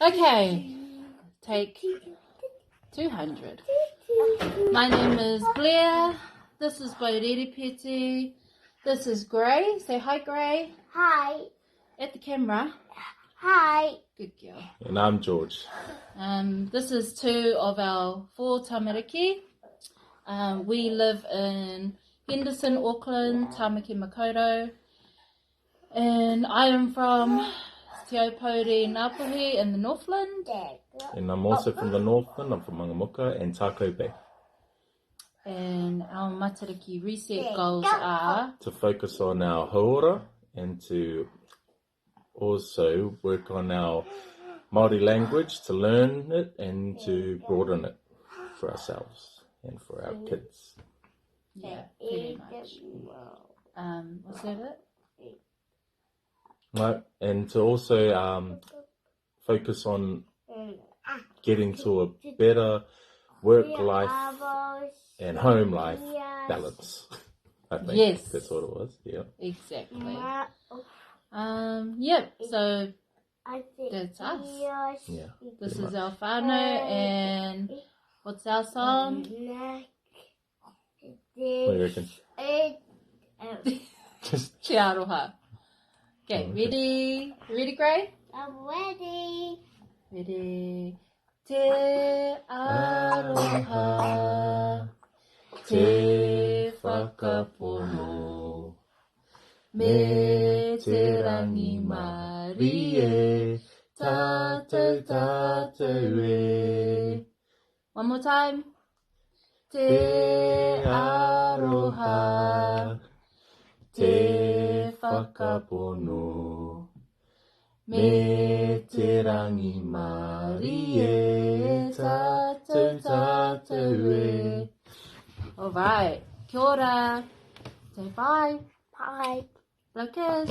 Okay, take 200. My name is Blair. This is Bairiri Peti. This is Gray. Say hi, Gray. Hi. At the camera. Hi. Good girl. And I'm George. This is 2 of our 4 tamariki. We live in Henderson, Auckland, Tamaki Makaurau. And I am from Te Aupōuri Ngāpuhi in the Northland. And I'm also from the Northland. I'm from Mangamuka and Tako Bay. And our Matariki reset goals are to focus on our hauora and to also work on our Māori language, to learn it and to broaden it for ourselves and for our kids. Yeah, pretty much. Was that it? No, and to also focus on getting to a better work life and home life balance. I think Yes. that's what it was. Yeah. Exactly. Yep. So that's us. Yeah. This is our whānau, and what's our song? What do you reckon? Te aroha. Okay, ready? Ready, Gray? I'm ready. Ready. Te aroha, te whakapono, me te rangi mari e, tātou tātou e. One more time. Te aroha, te whakapono, me te rangi mari e, tātou tātou e. All right. Kia ora. Say bye. Bye. Blow kiss.